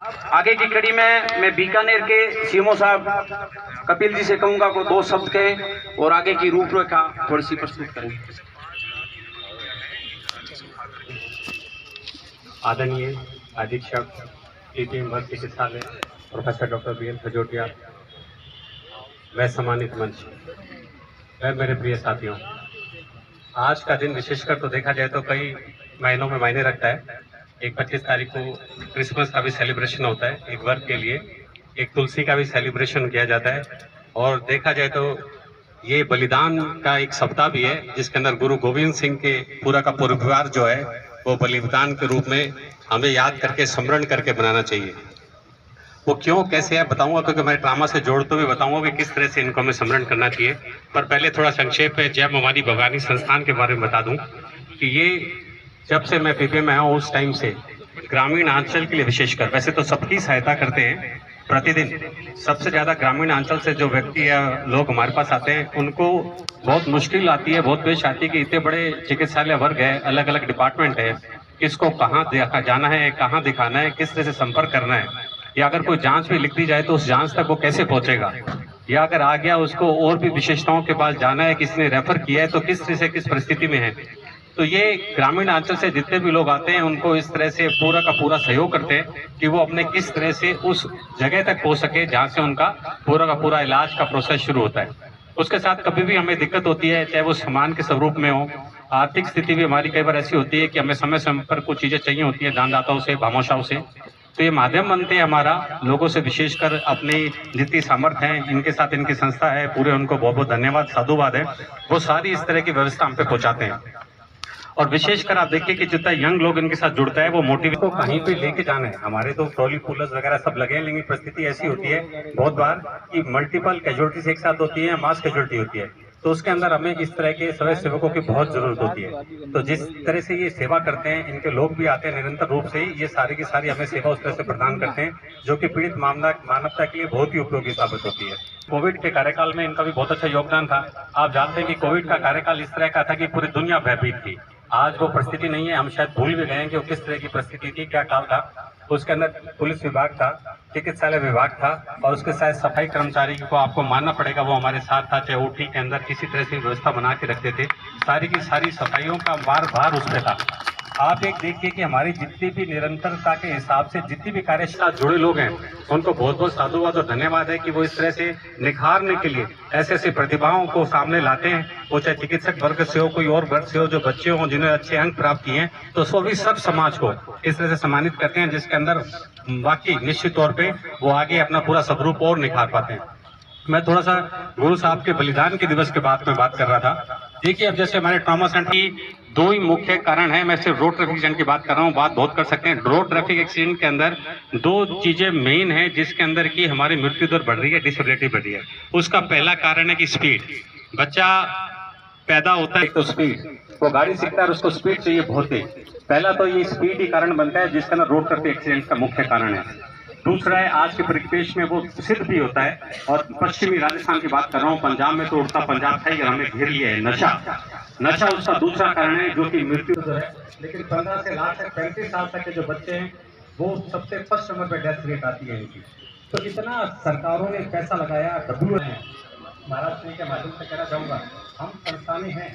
आगे की कड़ी में मैं बीकानेर के सीएमओ साहब कपिल जी से कहूंगा को दो शब्द कहें और आगे की रूपरेखा थोड़ी सी प्रस्तुत करें। आदरणीय अधीक्षक टीपीएम वर्ग चिकित्सालय professor doctor B N Khajotia, वह सम्मानित मंच, वह मेरे प्रिय साथियों, आज का दिन विशेषकर तो देखा जाए तो कई महीनों में मायने रखता है। एक 25 तारीख को क्रिसमस का भी सेलिब्रेशन होता है, एक वर्ग के लिए एक तुलसी का भी सेलिब्रेशन किया जाता है, और देखा जाए तो ये बलिदान का एक सप्ताह भी है जिसके अंदर गुरु गोविंद सिंह के पूरा का परिवार जो है वो बलिदान के रूप में हमें याद करके स्मरण करके बनाना चाहिए। वो क्यों कैसे है बताऊंगा, क्योंकि मैं ड्रामा से जोड़ते हुए बताऊंगा कि किस तरह से इनको हमें स्मरण करना चाहिए। पर पहले थोड़ा संक्षेप में जय भवानी भवानी संस्थान के बारे में बता दूं कि ये जब से मैं पीपीएम में आया हूँ उस टाइम से ग्रामीण अंचल के लिए विशेषकर, वैसे तो सबकी सहायता करते हैं प्रतिदिन, सबसे ज्यादा ग्रामीण अंचल से जो व्यक्ति या लोग हमारे पास आते हैं उनको बहुत मुश्किल आती है, बहुत पेश आती है कि इतने बड़े चिकित्सालय वर्ग है, अलग अलग डिपार्टमेंट है, किसको कहाँ जाना है, कहाँ दिखाना है, किस तरह से संपर्क करना है, या अगर कोई जांच भी लिख दी जाए तो उस जांच तक वो कैसे पहुंचेगा, या अगर आ गया उसको और भी विशेषताओं के पास जाना है, किसने रेफर किया है तो किस तरह से किस परिस्थिति में है। तो ये ग्रामीण अंचल से जितने भी लोग आते हैं उनको इस तरह से पूरा का पूरा सहयोग करते हैं कि वो अपने किस तरह से उस जगह तक पहुंच सके जहां से उनका पूरा का पूरा इलाज का प्रोसेस शुरू होता है। उसके साथ कभी भी हमें दिक्कत होती है, चाहे वो सामान के स्वरूप में हो, आर्थिक स्थिति भी हमारी कई बार ऐसी होती है कि हमें समय समय पर कुछ चीजें चाहिए होती है दानदाताओं से, भामाशाहों से, तो ये माध्यम बनते हैं हमारा लोगों से विशेषकर अपनी जितनी सामर्थ्य है इनके साथ इनकी संस्था है, पूरे उनको बहुत बहुत धन्यवाद साधुवाद है, वो सारी इस तरह की व्यवस्था हम पे पहुंचाते हैं। और विशेषकर आप देखिए कि जितना यंग लोग इनके साथ जुड़ता है वो मोटिवेट को कहीं पे लेके जाना है। हमारे तो ट्रॉली कूलर्स वगैरह सब लगे हैं, लेकिन परिस्थिति ऐसी होती है बहुत बार कि मल्टीपल कैजुअलिटीज एक साथ होती है, मास कैजुअलिटी होती है, तो उसके अंदर हमें इस तरह के स्वयं सेवकों की बहुत जरूरत होती है। तो जिस तरह से ये सेवा करते हैं, इनके लोग भी आते हैं निरंतर रूप से ही, ये सारी की सारी हमें सेवा उस तरह से प्रदान करते हैं जो कि पीड़ित मानवता के लिए बहुत ही उपयोगी साबित होती है। कोविड के कार्यकाल में इनका भी बहुत अच्छा योगदान था। आप जानते हैं कि कोविड का कार्यकाल इस तरह का था कि पूरी दुनिया भयभीत थी। आज वो परिस्थिति नहीं है, हम शायद भूल भी गए हैं कि वो किस तरह की परिस्थिति थी, क्या काल था। उसके अंदर पुलिस विभाग था, चिकित्सालय विभाग था, और उसके साथ सफाई कर्मचारी को आपको मानना पड़ेगा वो हमारे साथ था, चाहे ओटी के अंदर किसी तरह से व्यवस्था बना के रखते थे। सारी की सारी सफाइयों का भार उस पर था। आप एक देखिए कि हमारी जितनी भी निरंतरता के हिसाब से जितनी भी कार्य से जुड़े लोग हैं उनको बहुत बहुत साधुवाद और धन्यवाद है कि वो इस तरह से निखारने के लिए ऐसे ऐसे प्रतिभाओं को सामने लाते हैं। वो चाहे चिकित्सक वर्ग से हो, कोई और वर्ग से हो, जो बच्चे हों जिन्होंने अच्छे अंक प्राप्त किए हैं, तो सो भी सब समाज को इस तरह से सम्मानित करते हैं जिसके अंदर वाकई निश्चित तौर पर वो आगे अपना पूरा स्वरूप और निखार पाते हैं। मैं थोड़ा सा गुरु साहब के बलिदान के दिवस के बाद में बात कर रहा था। देखिए, अब जैसे हमारे ट्रॉमा सेंटर की दो ही मुख्य कारण है, मैं सिर्फ रोड ट्रैफिक एक्सीडेंट की बात कर रहा हूँ, बात बहुत कर सकते हैं। रोड ट्रैफिक एक्सीडेंट के अंदर दो चीजें मेन है जिसके अंदर की हमारी मृत्यु दर बढ़ रही है, डिसेबिलिटी बढ़ रही है। उसका पहला कारण है कि स्पीड। बच्चा पैदा होता है तो स्पीड, वो गाड़ी सीखता है और उसको स्पीड चाहिए बहुत तेज। पहला तो ये स्पीड ही कारण बनता है जिसका ना रोड ट्रैफिक एक्सीडेंट का मुख्य कारण है। दूसरा है आज के परिप्रेक्ष्य में वो सिद्ध भी होता है, और पश्चिमी राजस्थान की बात कर रहा हूँ, पंजाब में तो उड़ता पंजाब था ही, हमें घेर लिया है नशा उसका दूसरा कारण है जो कि मृत्यु दर है। लेकिन 15 से लास्ट तक 35 साल तक के जो बच्चे हैं वो सबसे फर्स्ट नंबर पर डेथ रेट आती है इनकी। तो इतना सरकारों ने पैसा लगाया, महाराष्ट्र के माध्यम से कहना चाहूंगा, हम संस्थानी हैं।